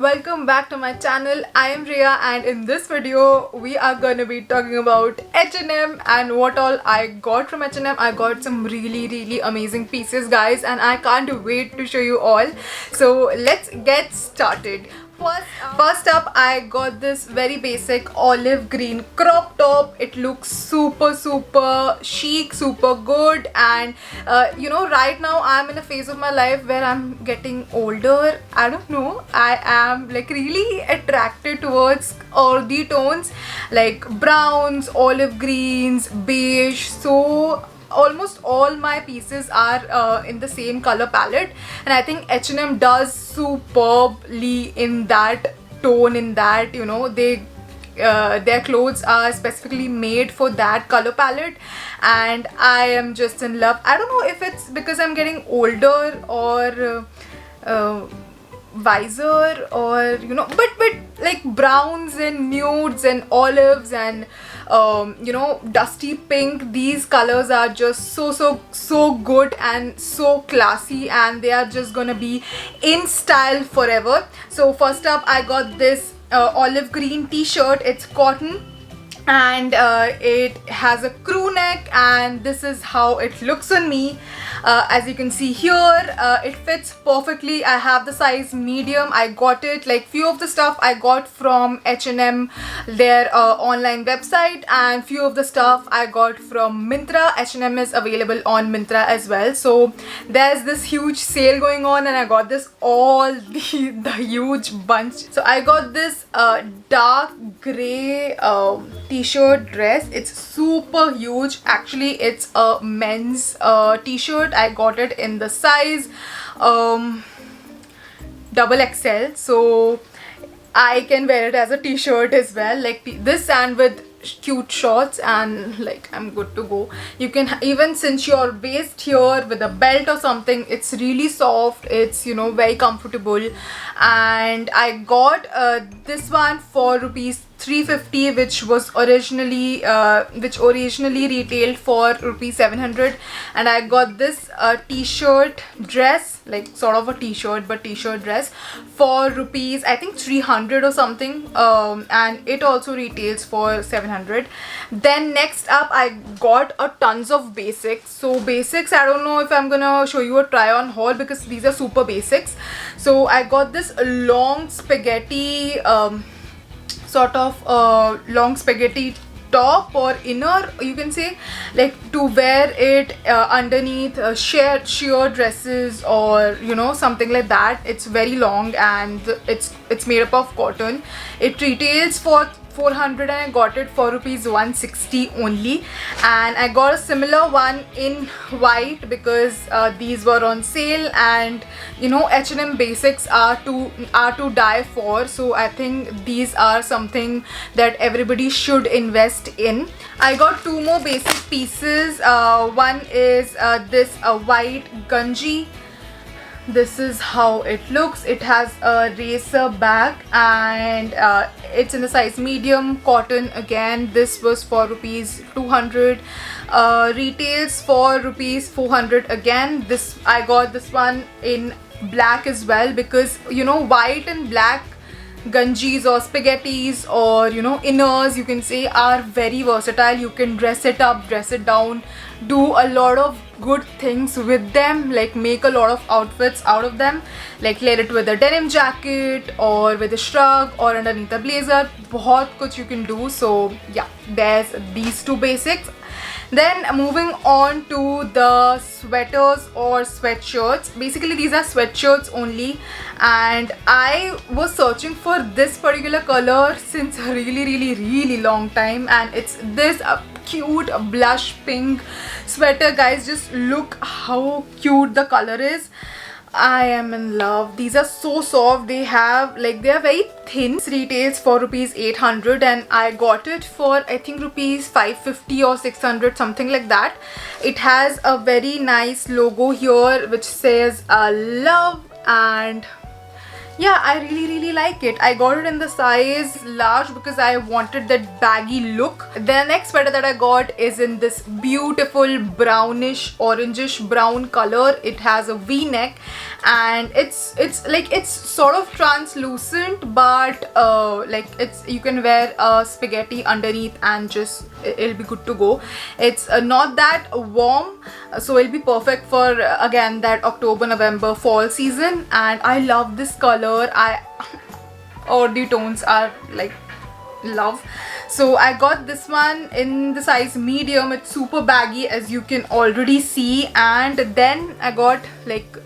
welcome back to my channel. I am Riya, and in this video we are going to be talking about H&M and what all I got from H&M. I got some really amazing pieces, guys, and I can't wait to show you all. So let's get started. First up, I got this very basic olive green crop top. It looks super chic, super good, and right now I'm in a phase of my life where I'm getting older. I don't know, I am like really attracted towards earthy tones like browns, olive greens, beige. So almost all my pieces are in the same color palette, and I think H&M does superbly in that tone, in that their clothes are specifically made for that color palette, and I am just in love. I don't know if it's because I'm getting older or wiser, or but like browns and nudes and olives and dusty pink, these colors are just so good and so classy, and they are just gonna be in style forever. So first up, I got this olive green t-shirt. It's cotton, and it has a crew neck, and this is how it looks on me. As you can see here, it fits perfectly. I have the size medium. I got it, like few of the stuff I got from H&M, their online website, and few of the stuff I got from Myntra. H&M is available on Myntra as well. So there's this huge sale going on, and I got this the huge bunch. So I got this dark gray t-shirt dress. It's super huge. Actually, it's a men's t-shirt. I got it in the size double XL, so I can wear it as a t-shirt as well, like this, and with cute shorts, and like I'm good to go. You can even cinch your waist here with a belt or something. It's really soft. It's very comfortable, and I got this one for rupees 350, which originally retailed for rupees 700, and I got this t-shirt dress, like sort of a t-shirt but t-shirt dress, for rupees I think 300 or something, and it also retails for 700. Then next up, I got a tons of basics. So basics, I don't know if I'm gonna show you a try on haul because these are super basics. So I got this long spaghetti sort of long spaghetti top or inner, you can say, like to wear it underneath sheer dresses or something like that. It's very long, and it's made up of cotton. It retails for 400, and I got it for rupees 160 only. And I got a similar one in white because these were on sale, and H&M basics are to die for. So I think these are something that everybody should invest in. I got two more basic pieces. One is this white gunji. This is how it looks. It has a racer back, and it's in the size medium, cotton again. This was for rupees 200, retails for rupees 400 again. I got this one in black as well, because white and black gunjis or spaghettis or inners, you can say, are very versatile. You can dress it up, dress it down, do a lot of good things with them, like make a lot of outfits out of them, like layer it with a denim jacket or with a shrug or underneath a blazer. Bahut kuch you can do. So yeah, there's these two basics. Then moving on to the sweaters or sweatshirts. Basically these are sweatshirts only, and I was searching for this particular color since a really long time, and it's this cute blush pink sweater. Guys, just look how cute the color is. I am in love. These are so soft. They are very thin. This retails for rupees 800, and I got it for I think rupees 550 or 600, something like that. It has a very nice logo here which says love, and yeah, I really like it. I got it in the size large because I wanted that baggy look. The next sweater that I got is in this beautiful brownish, orangish brown color. It has a V-neck, and it's like it's sort of translucent, but like it's, you can wear a spaghetti underneath and just it'll be good to go. It's not that warm, so it'll be perfect for again that October, November, fall season. And I love this color. All the tones are like love. So I got this one in the size medium. It's super baggy, as you can already see. And then I got like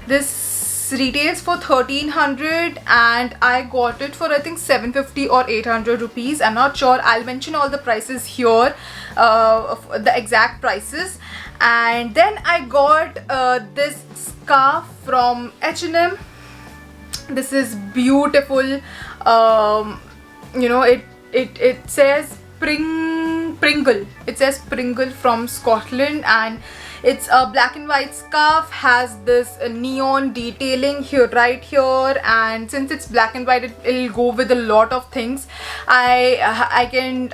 this retails for 1300 and I got it for I think 750 or 800 rupees. I'm not sure. I'll mention all the prices here, the exact prices. And then I got this scarf from H&M. This is beautiful. You know, it says Pringle. It says Pringle from Scotland, and it's a black and white scarf, has this neon detailing here, right here, and since it's black and white, it'll go with a lot of things. I can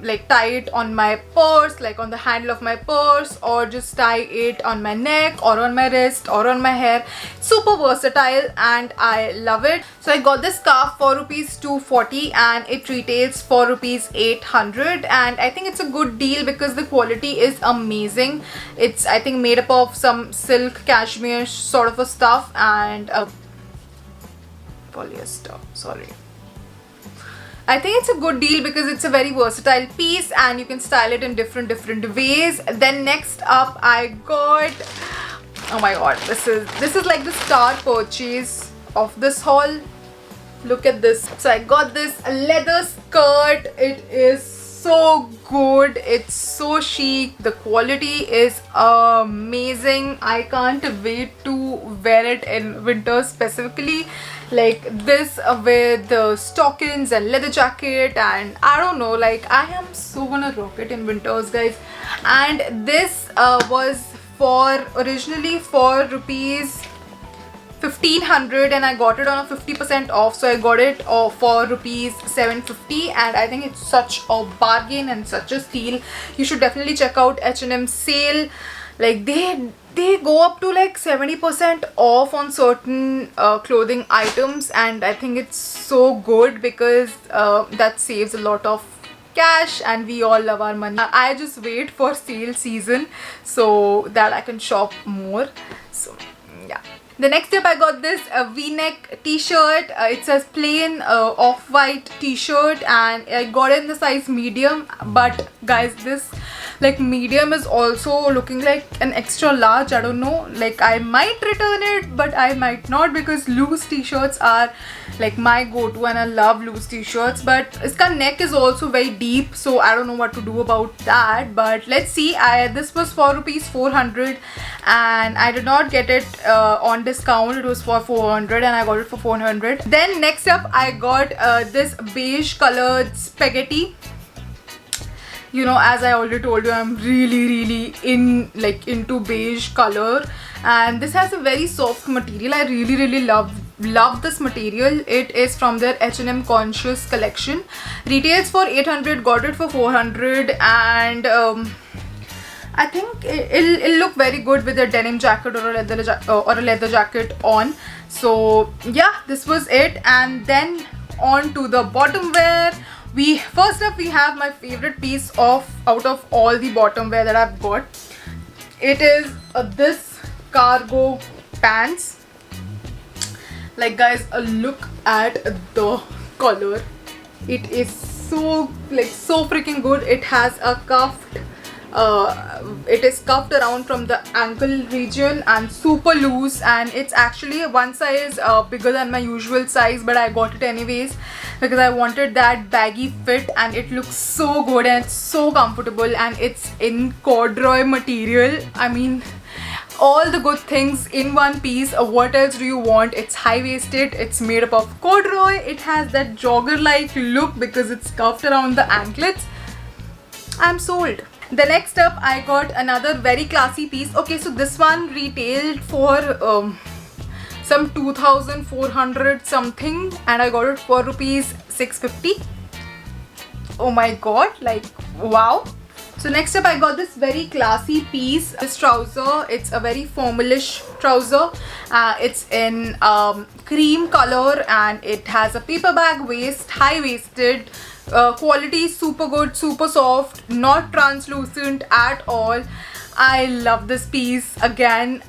like tie it on my purse, like on the handle of my purse, or just tie it on my neck or on my wrist or on my hair. Super versatile and I love it. So I got this scarf for rupees 240 and it retails for rupees 800, and I think it's a good deal because the quality is amazing. It's I think made up of some silk, cashmere sort of a stuff, and polyester, sorry. I think it's a good deal because it's a very versatile piece and you can style it in different ways. Then next up I got, oh my god, this is like the star purchase of this haul. Look at this. So I got this leather skirt. It is so good. It's so chic. The quality is amazing. I can't wait to wear it in winter, specifically like this with the stockings and leather jacket, and I don't know, like I am so gonna rock it in winters, guys. And this was originally for rupees 1500 and I got it on a 50% off, so I got it for rupees 750, and I think it's such a bargain and such a steal. You should definitely check out H&M sale. Like they go up to like 70% off on certain clothing items, and I think it's so good because that saves a lot of cash and we all love our money. I just wait for sale season so that I can shop more. So yeah. The next step, I got this v-neck t-shirt. It says plain off-white t-shirt and I got it in the size medium. But guys, this like medium is also looking like an extra large. I don't know, like I might return it but I might not, because loose t-shirts are like my go-to and I love loose t-shirts. But its neck is also very deep, so I don't know what to do about that. But let's see. This was for rupees 400 and I did not get it on discount. It was for 400 and I got it for 400. Then next up I got this beige colored spaghetti. You know, as I already told you, I'm really into beige color, and this has a very soft material. I really love this material. It is from their H&M Conscious collection. Retails for 800, got it for 400, and I think it'll look very good with a denim jacket or a leather jacket on. So yeah, this was it. And then on to the bottom wear. First up we have my favorite piece out of all the bottom wear that I've got. It is this cargo pants. Like guys, look at the color. It is so freaking good. It has a cuffed it is cuffed around from the ankle region and super loose, and it's actually one size bigger than my usual size, but I got it anyways because I wanted that baggy fit, and it looks so good and it's so comfortable, and it's in corduroy material. I mean, all the good things in one piece. What else do you want? It's high-waisted, it's made up of corduroy, it has that jogger-like look because it's cuffed around the anklets. I'm sold. The next up I got another very classy piece. Okay, so this one retailed for some 2400 something and I got it for rupees 650. Oh my god, like wow. So next up I got this very classy piece, this trouser. It's a very formalish trouser. It's in cream color and it has a paper bag waist, high waisted. Quality super good, super soft, not translucent at all. I love this piece. Again,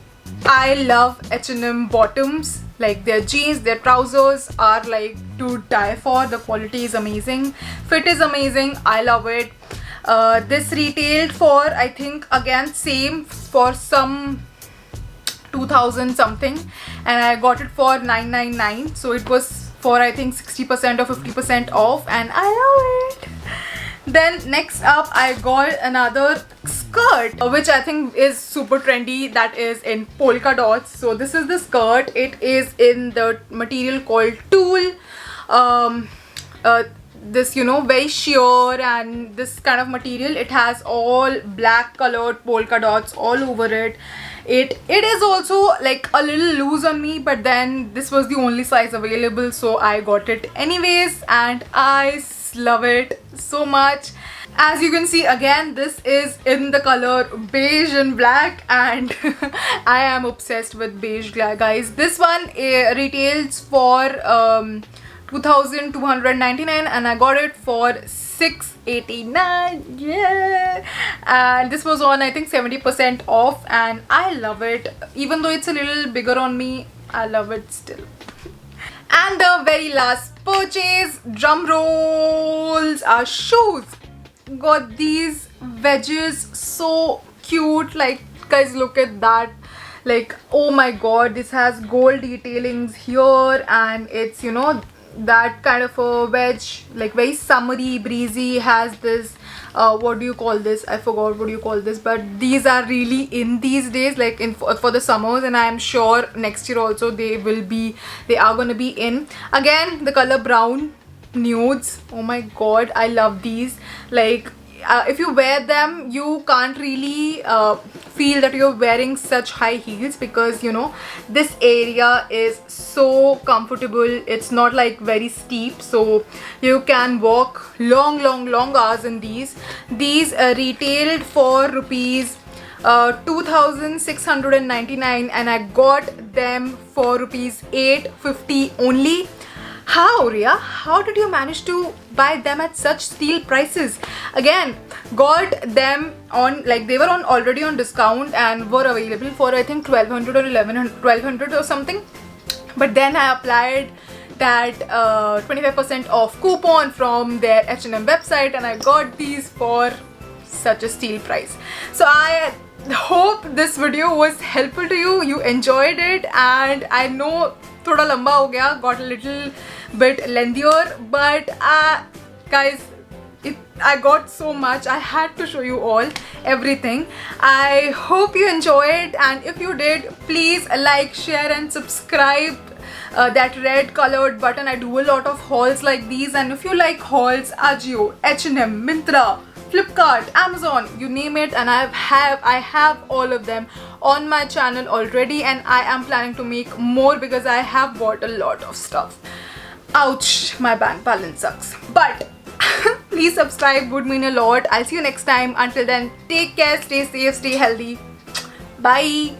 I love H&M bottoms. Like their jeans, their trousers are like to die for. The quality is amazing, fit is amazing. I love it. This retailed for, I think, again same, for some 2000 something, and I got it for 999. So it was for, I think, 60% or 50% off, and I love it. Then next up I got another skirt, which I think is super trendy, that is in polka dots. So this is the skirt. It is in the material called tulle. This, you know, very sheer and this kind of material. It has all black colored polka dots all over it. It is also like a little loose on me, but then this was the only size available, so I got it anyways, and I love it so much. As you can see, again, this is in the color beige and black, and I am obsessed with beige, guys. This one retails for 2299 and I got it for 689. Yeah, and this was on, I think, 70% off, and I love it. Even though it's a little bigger on me, I love it still. And the very last purchase, drum rolls, are shoes. Got these wedges, so cute. Like, guys, look at that. Like, oh my god, this has gold detailings here, and it's, you know, that kind of a wedge, like very summery, breezy. Has this what do you call this? I forgot what do you call this, but these are really in these days, like in for the summers, and I am sure next year also they are gonna be in. Again, the color brown nudes. Oh my god, I love these. Like, if you wear them, you can't really feel that you're wearing such high heels, because, you know, this area is so comfortable. It's not like very steep, so you can walk long hours in these. These retailed for rupees 2699 and I got them for rupees 850 only. How, Ria? How did you manage to buy them at such steal prices? Again, got them on, like, they were on already on discount and were available for, I think, 1200 or 1200 or something. But then I applied that 25% off coupon from their H&M website, and I got these for such a steal price. So I hope this video was helpful to you. You enjoyed it, and I know thoda lamba ho gaya, got a little bit lengthier, but guys, I got so much. I had to show you all everything. I hope you enjoyed, and if you did, please like, share and subscribe. That red colored button. I do a lot of hauls like these, and if you like hauls, Ajio, H&M, Myntra, Flipkart, Amazon, you name it, and I have all of them on my channel already, and I am planning to make more because I have bought a lot of stuff. Ouch, my bank balance sucks. But please subscribe, would mean a lot. I'll see you next time. Until then, take care, stay safe, stay healthy. Bye.